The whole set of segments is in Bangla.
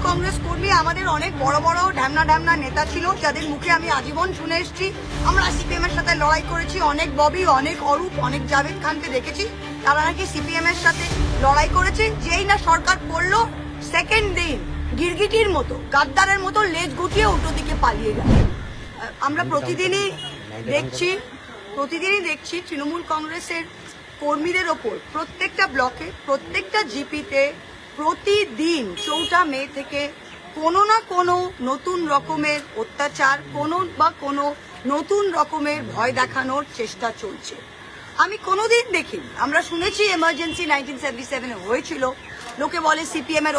কংগ্রেস কর্মী আমাদের অনেক বড় বড় ঢ্যামনা নেতা ছিল, যাদের মুখে আমি আজীবন শুনে এসেছি। আমরা সিপিএম এর সাথে লড়াই করেছি, অনেক ববি, অনেক অরূপ, অনেক জাভেদ খানকে দেখেছি, তারা নাকি সিপিএম এর সাথে লড়াই করেছে। যেই না সরকার পড়লো, সেকেন্ড দিন গিরগিটির মতো, গাদ্দারের মতো লেজ গুটিয়ে উল্টো দিকে পালিয়ে গেল। আমরা প্রতিদিনই দেখছি তৃণমূল কংগ্রেসের কর্মীদের ওপর প্রত্যেকটা ব্লকে, প্রত্যেকটা জিপিতে প্রতিদিন 4 মে থেকে কোনো না কোনো নতুন রকমের অত্যাচার, কোনো নতুন রকমের ভয় দেখানোর চেষ্টা চলছে। আমি কোনোদিন দেখিনি। আমরা শুনেছি এমার্জেন্সি 1977 হয়েছিল, লোকে বলে সিপিএম এর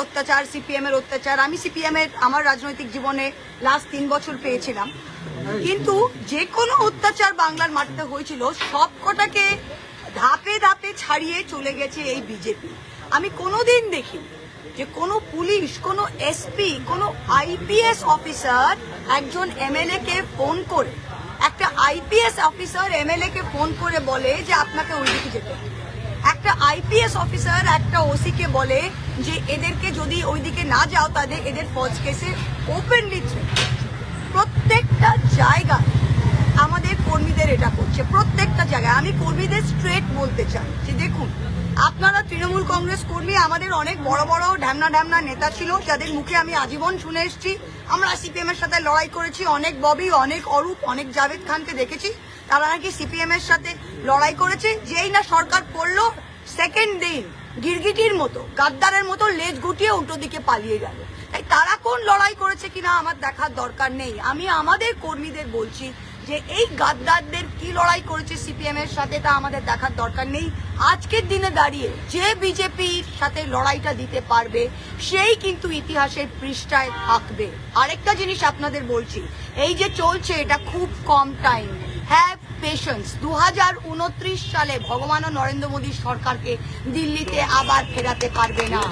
অত্যাচার। আমি সিপিএম এর আমার রাজনৈতিক জীবনে লাস্ট 3 বছর পেয়েছিলাম, কিন্তু যে কোনো অত্যাচার বাংলার মাটিতে হয়েছিল সব কটাকে ধাপে ধাপে ছাড়িয়ে চলে গেছে এই বিজেপি। আমি কোনোদিন দেখিনি যে কোনো পুলিশ, কোনো এসপি, কোনো আইপিএস অফিসার একজন এমএলএ কে ফোন করে, একটা আইপিএস অফিসার এমএলএ কে ফোন করে বলে যে আপনাকে ওইদিকে যেতে হবে। একটা আইপিএস অফিসার একটা ওসি কে বলে যে এদেরকে যদি ওইদিকে না যাও তাদের এদের ফার্স্ট কেসে ওপেনলি থ্রেট। প্রত্যেকটা জায়গায় আমাদের কর্মীদের এটা করছে, প্রত্যেকটা জায়গায়। আমি কর্মীদের স্ট্রেট বলতে চাই যে দেখুন, আপনারা তৃণমূল কংগ্রেস কর্মী আমাদের অনেক বড় বড় ঢ্যামনা নেতা ছিল, যাদের মুখে আমি আজীবন শুনে এসেছি। আমরা সিপিএম এর সাথে লড়াই করেছি, অনেক ববি, অনেক অরূপ, অনেক জাভেদ খানকে দেখেছি, তারা নাকি সিপিএম এর সাথে লড়াই করেছে। যেই না সরকার পড়লো, সেকেন্ড দিন গিরগিটির মতো, গাদ্দারের মতো লেজ গুটিয়ে উল্টো দিকে পালিয়ে গেল। তাই তারা কোন লড়াই করেছে কিনা আমার দেখার দরকার নেই। আমি আমাদের কর্মীদের বলছি যে এই গাদ্দারদের কি লড়াই করেছে সিপিএম এর সাথে তা আমাদের দেখার দরকার নেই। আজকের দিনে দাঁড়িয়ে যে বিজেপির সাথে লড়াইটা দিতে পারবে সেই কিন্তু ইতিহাসের পৃষ্ঠায় থাকবে। আরেকটা জিনিস আপনাদের বলছি, এই যে চলছে এটা খুব কম টাইম, হ্যাভ পেশেন্স। 2029 সালে ভগবান নরেন্দ্র মোদী সরকারকে দিল্লিতে আবার ফেরাতে পারবে না।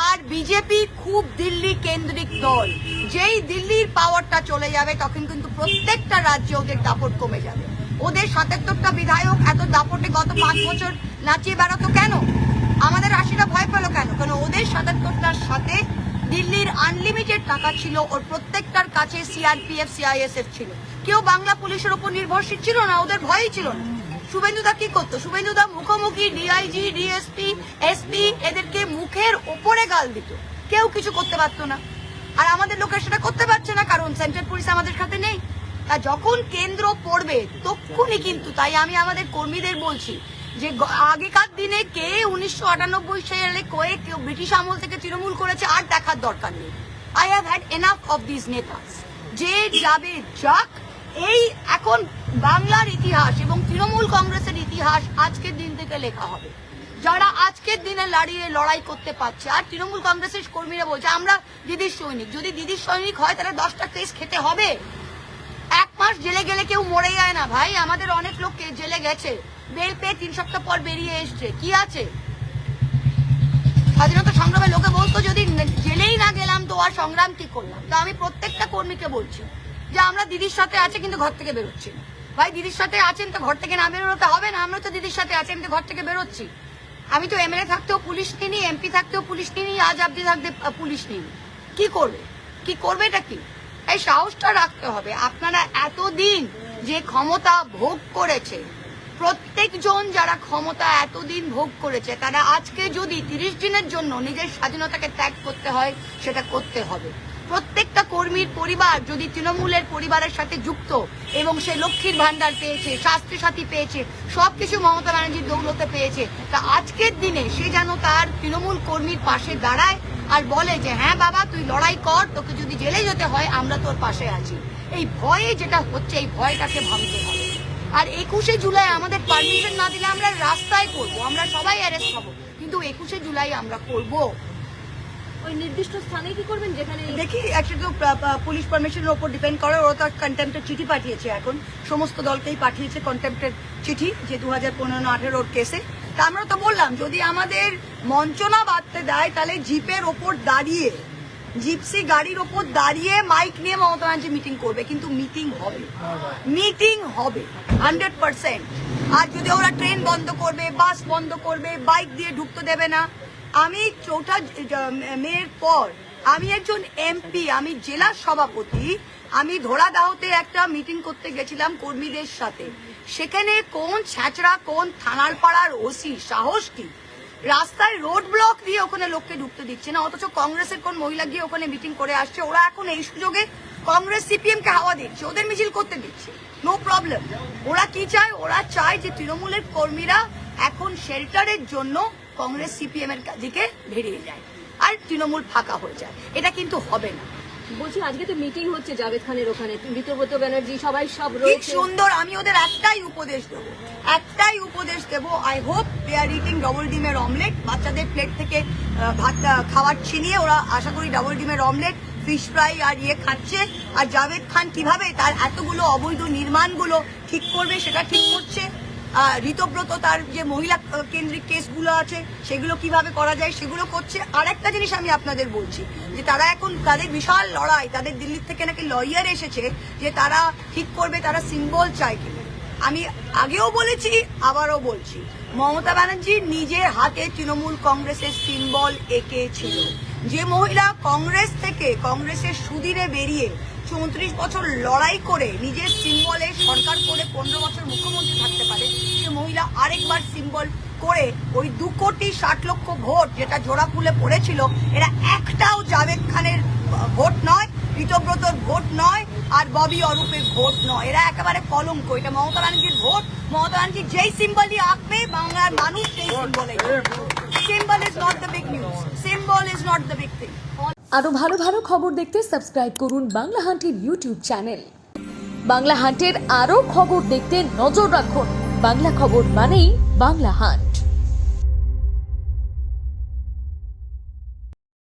আর বিজেপি খুব দিল্লি কেন্দ্রিক দল, যেই দিল্লির পাওয়ারটা চলে যাবে তখন কিন্তু প্রত্যেকটা রাজ্যে ওদের দাপট কমে যাবে। ওদের 77টা বিধায়ক এত দাপটে গত 5 বছর নাচিয়ে বেড়াতো কেন? আমাদের 80টা ভয় পেল কেন? কারণ ওদের 77টার সাথে দিল্লির আনলিমিটেড টাকা ছিল, ওর প্রত্যেকটার কাছে সিআরপিএফ সিআইএসএফ ছিল। কেউ বাংলা পুলিশের উপর নির্ভরশীল ছিল না, ওদের ভয়ই ছিল না। শুভেন্দুদা কি করতো? শুভেন্দুদা মুখোমুখি ডিআইজি, ডিএসপি, এসপি এদেরকে মুখের ওপরে গাল দিত, কেউ কিছু করতে পারতো না। আর আমাদের লোকের সেটা করতে পারছে না, কারণ সেন্ট্রাল পুলিশ আমাদের সাথে নেই। আর যখন কেন্দ্র পড়বে তখনই কিন্তু, তাই আমি আমাদের কর্মীদের বলছি যে আগেকার দিনে কে 1998 সালে কেউ ব্রিটিশ আমল থেকে তৃণমূল করেছে আর দেখার দরকার নেই। I have had enough of this নেতাস। যে যাবে যাক, এই এখন বাংলার ইতিহাস এবং তৃণমূল কংগ্রেসের ইতিহাস আজকের দিন থেকে লেখা হবে। যারা আজকের দিনে লড়াই করতে পারছে, আর তৃণমূল কংগ্রেসের কর্মীরা বলছে আমরা দিদির সৈনিক। যদি দিদির সৈনিক হয় তাহলে 10টা কেস খেতে হবে। 1 মাস জেলে গেলে কেউ মরে যায় না ভাই। আমাদের অনেক লোক জেলে গেছে, বেল পেয়ে 3 সপ্তাহ পর বেরিয়ে এসছে, কি আছে? স্বাধীনতা সংগ্রামে লোকে বলতো যদি জেলেই না গেলাম তো আর সংগ্রাম কি করলাম। তো আমি প্রত্যেকটা কর্মীকে বলছি যে আমরা দিদির সাথে আছি কিন্তু ঘর থেকে বেরোচ্ছি না। ভাই দিদির সাথে আছেন তো ঘর থেকে না বেরোতে হবে না? আমরা তো দিদির সাথে আছি, আমি তো ঘর থেকে বেরোচ্ছি। আমি তো এমএলএ থাকতেও পুলিশ নিইনি, এমপি থাকতেও পুলিশ নিইনি, আজ অব্দি থাকতে পুলিশ নিইনি। কি করবে এটা কি? এই সাহসটা রাখতে হবে। আপনারা এতদিন যে ক্ষমতা ভোগ করেছে, প্রত্যেকজন যারা ক্ষমতা এতদিন ভোগ করেছে, তারা আজকে যদি 30 দিনের জন্য নিজের স্বাধীনতাকে ত্যাগ করতে হয় সেটা করতে হবে। প্রত্যেকটা কর্মীর পরিবার যদি তৃণমূলের পরিবারের সাথে যুক্ত এবং সে লক্ষ্মীর ভান্ডার পেয়েছে, স্বাস্থ্য সাথী পেয়েছে, সবকিছু মমতা ব্যানার্জির দৌলতে পেয়েছে, তা আজকের দিনে সে যেন তার তৃণমূল কর্মীর পাশে দাঁড়ায় আর বলে যে হ্যাঁ বাবা তুই লড়াই কর, তোকে যদি জেলে যেতে হয় আমরা তোর পাশে আছি। এই ভয়ে যেটা হচ্ছে, এই ভয়টাকে ভাঙতে হবে। আর 21শে জুলাই আমাদের পারমিশন না দিলে আমরা রাস্তায় করবো, আমরা সবাই অ্যারেস্ট হবো, কিন্তু 21শে জুলাই আমরা করবো। ওই নির্দিষ্ট স্থানে কি করবেন যেখানে দেখি একসাথে পুলিশ পারমিশনের উপর ডিপেন্ড করে। ওরা তো কন্টেম্পটের চিঠি পাঠিয়েছে, এখন সমস্ত দলকেই পাঠিয়েছে কন্টেম্পটের চিঠি যে 2015-18 কেসে। তা আমরা তো বললাম যদি আমাদের মঞ্চনা বাঁধতে দেয় তাহলে জিপের ওপর দাঁড়িয়ে, জিপসি গাড়ির ওপর দাঁড়িয়ে মাইক নিয়ে মমতা ব্যানার্জি মিটিং করবে, কিন্তু মিটিং হবে 100%। আর যদি ওরা ট্রেন বন্ধ করবে, বাস বন্ধ করবে, বাইক দিয়ে ঢুকতে দেবে না। আমি 4 মের পর আমি একজন এমপি, আমি জেলার সভাপতি, আমি ধরাদাহতে একটা মিটিং করতে গেছিলাম কর্মীদের সাথে। সেখানে কোন ছ্যাচড়া, কোন থানার পাড়ার ওসি সাহস কি রাস্তায় রোড ব্লক দিয়ে ওখানে লোককে ঢুকতে দিচ্ছে না, অথচ কংগ্রেসের কোন মহিলা গিয়ে ওখানে মিটিং করে আসছে। ওরা এখন এই সুযোগে কংগ্রেস সিপিএম কে হাওয়া দিচ্ছে, ওদের মিছিল করতে দিচ্ছে, নো প্রবলেম। ওরা কি চায়? ওরা চায় যে তৃণমূলের কর্মীরা এখন শেল্টারের জন্য কংগ্রেস সিপিএম এর দিকে বেরিয়ে যায় আর তৃণমূল ফাঁকা হয়ে যায়। এটা কিন্তু হবে না। বলছি আজকে তো মিটিং হচ্ছে জাভেদ খানের ওখানে, ঋতব্রত ব্যানার্জি সবাই সব কি রয়েছে। সুন্দর। আমি ওদের একটাই উপদেশ দেবো, I hope they are eating double ডিমের অমলেট। বাচ্চাদের প্লেট থেকে ভাত খাবার ছিনিয়ে ওরা আশা করি ডবল ডিমের অমলেট, ফিশ ফ্রাই আর খাচ্ছে। আর জাভেদ খান কিভাবে তার এতগুলো অবৈধ নির্মাণগুলো ঠিক করবে সেটা ঠিক করছে। ঋতব্রত তার যে মহিলা কেন্দ্রিক কেসগুলো আছে সেগুলো কিভাবে করা যায় সেগুলো করছে। আর একটা জিনিস আমি আপনাদের বলছি যে তারা এখন তাদের বিশাল লড়াই, তাদের দিল্লির থেকে নাকি লয়ার এসেছে যে তারা ঠিক করবে তারা সিম্বল চায় কিনা। আমি আগেও বলেছি, আবারও বলছি, মমতা ব্যানার্জি নিজের হাতে তৃণমূল কংগ্রেসের সিম্বল এঁকেছিল। যে মহিলা কংগ্রেস থেকে কংগ্রেসের সুদিনে বেরিয়ে 34 বছর লড়াই করে নিজের সিম্বলে সরকার করে 15 বছর মুখ্যমন্ত্রী থাকতে পারে, সে মহিলা আরেকবার সিম্বল করে ওই 2,60,00,000 ভোট যেটা জোড়া ফুলে পড়েছিল, এরা একটাও জাভেদ খানের ভোট নয়, ঋতব্রতর ভোট নয়, আর ববি অরূপের ভোট নয়। এরা একেবারে কলঙ্ক। এটা মমতা ব্যানার্জির ভোট। মমতা ব্যানার্জি যেই সিম্বলই আঁকবে বাংলার মানুষ সেই সিম্বলে। Symbol is not the big news, symbol is not the big thing. আরো ভালো ভালো খবর দেখতে সাবস্ক্রাইব করুন বাংলা হান্টের ইউটিউব চ্যানেল। বাংলা হান্টের আরো খবর দেখতে নজর রাখুন। বাংলা খবর মানেই বাংলা হান্ট।